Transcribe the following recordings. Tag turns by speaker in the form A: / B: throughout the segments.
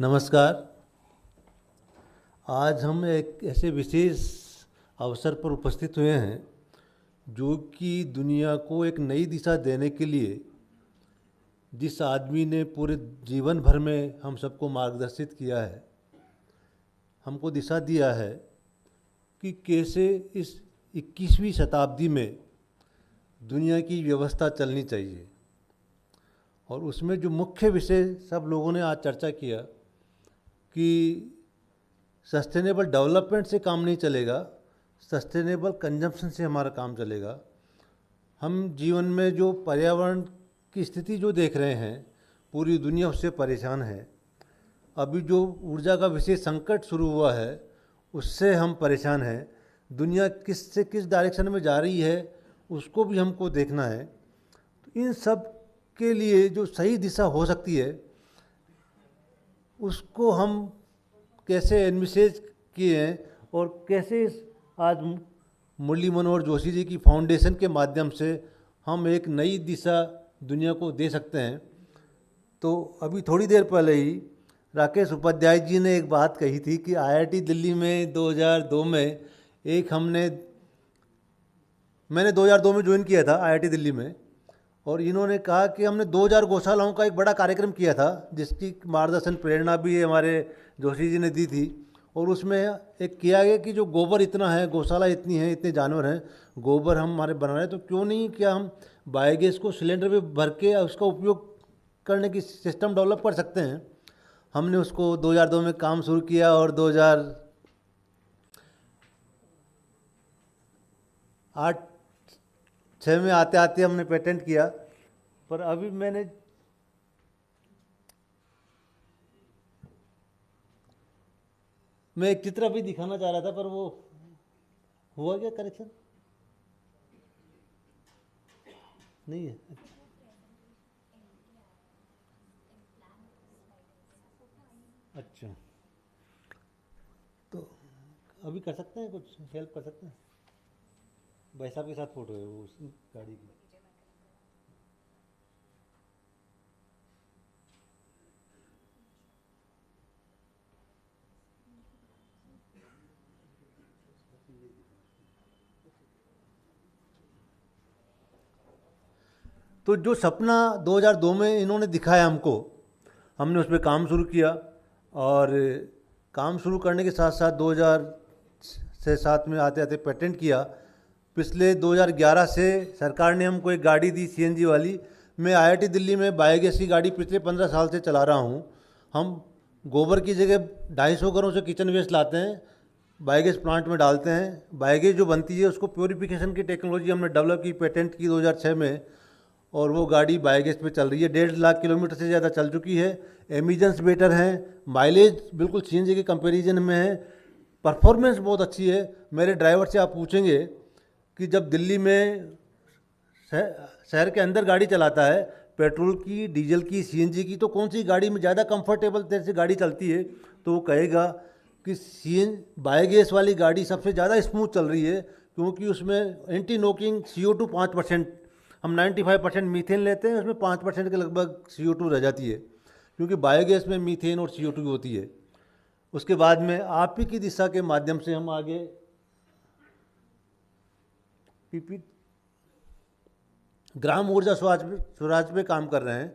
A: नमस्कार। आज हम एक ऐसे विशेष अवसर पर उपस्थित हुए हैं जो कि दुनिया को एक नई दिशा देने के लिए जिस आदमी ने पूरे जीवन भर में हम सबको मार्गदर्शित किया है, हमको दिशा दिया है कि कैसे इस 21वीं शताब्दी में दुनिया की व्यवस्था चलनी चाहिए। और उसमें जो मुख्य विषय सब लोगों ने आज चर्चा किया कि सस्टेनेबल डेवलपमेंट से काम नहीं चलेगा, सस्टेनेबल कंजम्पशन से हमारा काम चलेगा। हम जीवन में जो पर्यावरण की स्थिति जो देख रहे हैं, पूरी दुनिया उससे परेशान है। अभी जो ऊर्जा का विशेष संकट शुरू हुआ है उससे हम परेशान हैं। दुनिया किस डायरेक्शन में जा रही है उसको भी हमको देखना है। तो इन सब के लिए जो सही दिशा हो सकती है उसको हम कैसे एनविसेज किए हैं और कैसे आज मुरली मनोहर जोशी जी की फाउंडेशन के माध्यम से हम एक नई दिशा दुनिया को दे सकते हैं। तो अभी थोड़ी देर पहले ही राकेश उपाध्याय जी ने एक बात कही थी कि आईआईटी दिल्ली में 2002 में मैंने 2002 में ज्वाइन किया था आईआईटी दिल्ली में, और इन्होंने कहा कि हमने 2000 गौशालाओं का एक बड़ा कार्यक्रम किया था जिसकी मार्गदर्शन प्रेरणा भी हमारे जोशी जी ने दी थी। और उसमें एक किया गया कि जो गोबर इतना है, गौशाला इतनी है, इतने जानवर हैं, गोबर हम हमारे बना रहे हैं, तो क्यों नहीं क्या हम बायोगैस को सिलेंडर में भर के उसका उपयोग करने की सिस्टम डेवलप कर सकते हैं। हमने उसको 2002 में काम शुरू किया और 2008-06 में आते आते हमने पेटेंट किया। पर अभी मैं एक चित्र अभी दिखाना चाह रहा था, पर वो हुआ क्या करेक्शन नहीं है। अच्छा, तो अभी कर सकते हैं, कुछ हेल्प कर सकते हैं। भाई साहब के साथ फोटो है वो उस गाड़ी की। तो जो सपना 2002 में इन्होंने दिखाया हमको, हमने उस पर काम शुरू किया। और काम शुरू करने के साथ साथ 2007 में आते आते पेटेंट किया। पिछले 2011 से सरकार ने हमको एक गाड़ी दी सीएनजी वाली। मैं आईआईटी दिल्ली में बायोगैस की गाड़ी पिछले 15 साल से चला रहा हूँ। हम गोबर की जगह 250 घरों से किचन वेस्ट लाते हैं, बायोगैस प्लांट में डालते हैं। बायोगैस जो बनती है उसको प्योरीफिकेशन की टेक्नोलॉजी हमने डेवलप की, पेटेंट की 2006 में, और वो गाड़ी बायोगैस पे चल रही है। 1.5 लाख किलोमीटर से ज़्यादा चल चुकी है। एमिजन्स बेटर हैं, माइलेज बिल्कुल सीएनजी के कंपैरिजन में है, परफॉर्मेंस बहुत अच्छी है। मेरे ड्राइवर से आप पूछेंगे कि जब दिल्ली में शहर के अंदर गाड़ी चलाता है, पेट्रोल की, डीजल की, सीएनजी की, तो कौन सी गाड़ी में ज़्यादा कंफर्टेबल तरह से गाड़ी चलती है, तो वो कहेगा कि बायोगैस वाली गाड़ी सबसे ज़्यादा स्मूथ चल रही है, क्योंकि उसमें एंटी नॉकिंग CO2 5%, हम 95% मीथेन लेते हैं, उसमें 5% के लगभग CO2 रह जाती है, क्योंकि बायोगैस में मीथेन और CO2 होती है। उसके बाद में आप ही की दिशा के माध्यम से हम आगे पीपी ग्राम ऊर्जा स्वराज पे काम कर रहे हैं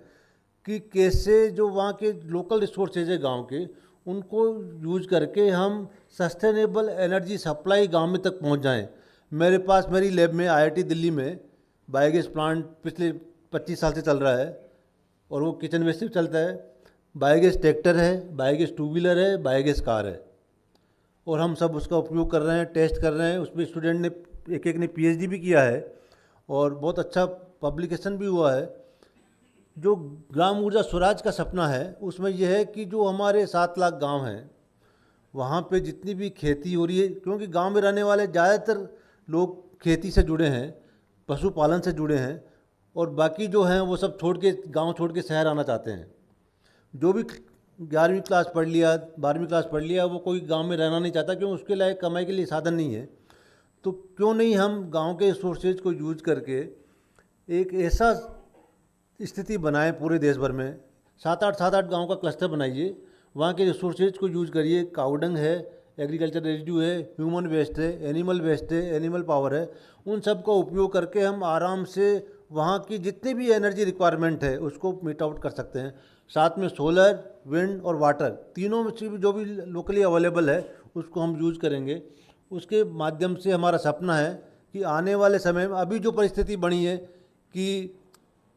A: कि कैसे जो वहाँ के लोकल रिसोर्सेज है गांव के, उनको यूज करके हम सस्टेनेबल एनर्जी सप्लाई गांव में तक पहुँच जाएं। मेरी लैब में आईआईटी दिल्ली में बायोगैस प्लांट पिछले 25 साल से चल रहा है, और वो किचन वेस्ट से चलता है। बायोगैस ट्रैक्टर है, बायोगैस टू व्हीलर है, बायोगैस कार है, और हम सब उसका उपयोग कर रहे हैं, टेस्ट कर रहे हैं। उसमें स्टूडेंट ने एक ने PhD भी किया है और बहुत अच्छा पब्लिकेशन भी हुआ है। जो ग्राम ऊर्जा स्वराज का सपना है उसमें यह है कि जो हमारे 7 लाख गांव हैं वहाँ पे जितनी भी खेती हो रही है, क्योंकि गांव में रहने वाले ज़्यादातर लोग खेती से जुड़े हैं, पशुपालन से जुड़े हैं, और बाकी जो हैं वो सब गांव छोड़ के शहर आना चाहते हैं। जो भी 11वीं क्लास पढ़ लिया, 12वीं क्लास पढ़ लिया, वो कोई गांव में रहना नहीं चाहता, क्योंकि उसके लिए कमाई के लिए साधन नहीं है। तो क्यों नहीं हम गांव के रिसोर्सेज को यूज करके एक ऐसा स्थिति बनाएं पूरे देश भर में, 7-8 गांव का क्लस्टर बनाइए, वहाँ के रिसोर्सेज को यूज करिए। काउडंग है, एग्रीकल्चर रेजिड्यू है, ह्यूमन वेस्ट है, एनिमल पावर है, उन सब का उपयोग करके हम आराम से वहाँ की जितनी भी एनर्जी रिक्वायरमेंट है उसको मीट आउट कर सकते हैं। साथ में सोलर, विंड और वाटर, तीनों में से भी जो भी लोकली अवेलेबल है उसको हम यूज़ करेंगे। उसके माध्यम से हमारा सपना है कि आने वाले समय में अभी जो परिस्थिति बनी है कि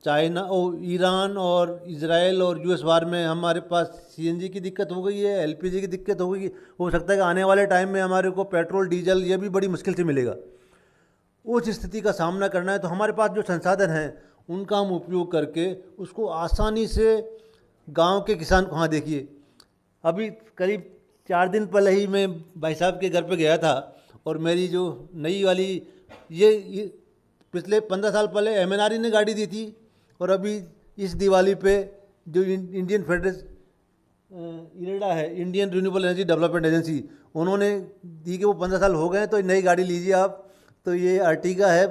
A: चाइना और ईरान और इजराइल और यूएस वार में हमारे पास सीएनजी की दिक्कत हो गई है, एलपीजी की दिक्कत हो गई, हो सकता है कि आने वाले टाइम में हमारे को पेट्रोल डीजल ये भी बड़ी मुश्किल से मिलेगा। उस स्थिति का सामना करना है तो हमारे पास जो संसाधन हैं उनका हम उपयोग करके उसको आसानी से गांव के किसान को, हाँ देखिए अभी करीब 4 दिन पहले ही मैं भाई साहब के घर पे गया था और मेरी जो नई वाली ये पिछले 15 साल पहले एमएनआरई ने गाड़ी दी थी और अभी इस दिवाली पे जो इंडियन फेडरेशन इरेडा है, Indian renewable energy development agency, उन्होंने दी कि वो 15 साल हो गए तो नई गाड़ी लीजिए आप। तो ये अर्टिगा है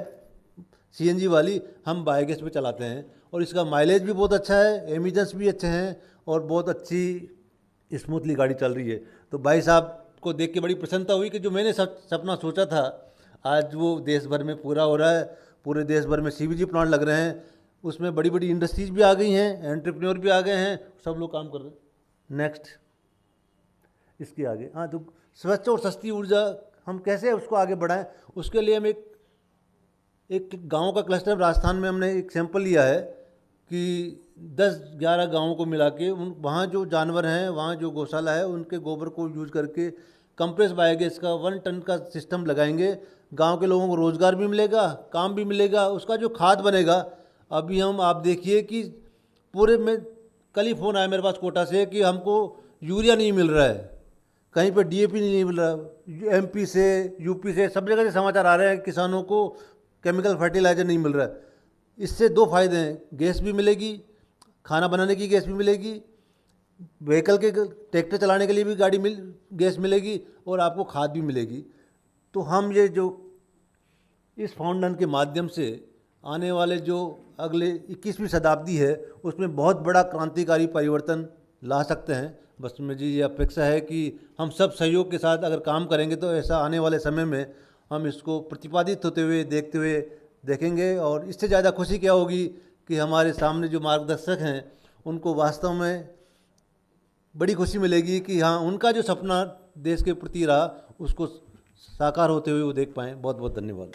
A: सीएनजी वाली, हम बायोगैस पे चलाते हैं और इसका माइलेज भी बहुत अच्छा है, एमिशंस भी अच्छे हैं और बहुत अच्छी स्मूथली गाड़ी चल रही है। तो भाई साहब को देख के बड़ी प्रसन्नता हुई कि जो मैंने सपना सोचा था आज वो देश भर में पूरा हो रहा है। पूरे देश भर में सीबीजी प्लांट लग रहे हैं, उसमें बड़ी बड़ी इंडस्ट्रीज भी आ गई हैं, एंटरप्रेन्योर भी आ गए हैं, सब लोग काम कर रहे हैं। नेक्स्ट इसके आगे, हाँ, तो स्वच्छ और सस्ती ऊर्जा हम कैसे उसको आगे बढ़ाएं, उसके लिए हम एक गांव का क्लस्टर राजस्थान में हमने एक सैंपल लिया है कि 10-11 गांवों को मिला के वहाँ जो जानवर हैं, वहाँ जो गौशाला है, उनके गोबर को यूज करके कंप्रेस बायोगैस का 1 टन का सिस्टम लगाएंगे। गांव के लोगों को रोज़गार भी मिलेगा, काम भी मिलेगा, उसका जो खाद बनेगा। अभी आप देखिए कि पूरे में कल ही फ़ोन आया मेरे पास कोटा से कि हमको यूरिया नहीं मिल रहा है, कहीं पे डीएपी नहीं मिल रहा, एमपी से यूपी से सब जगह से समाचार आ रहे हैं किसानों को केमिकल फर्टिलाइज़र नहीं मिल रहा है। इससे 2 फायदे हैं, गैस भी मिलेगी, खाना बनाने की गैस भी मिलेगी, व्हीकल के ट्रैक्टर चलाने के लिए भी गैस मिलेगी और आपको खाद भी मिलेगी। तो हम ये जो इस फाउंडेशन के माध्यम से आने वाले जो अगले 21वीं शताब्दी है उसमें बहुत बड़ा क्रांतिकारी परिवर्तन ला सकते हैं। बस मुझे ये अपेक्षा है कि हम सब सहयोग के साथ अगर काम करेंगे तो ऐसा आने वाले समय में हम इसको प्रतिपादित होते हुए देखते हुए देखेंगे। और इससे ज़्यादा खुशी क्या होगी कि हमारे सामने जो मार्गदर्शक हैं उनको वास्तव में बड़ी खुशी मिलेगी कि हाँ, उनका जो सपना देश के प्रति रहा उसको साकार होते हुए वो देख पाएँ। बहुत बहुत धन्यवाद।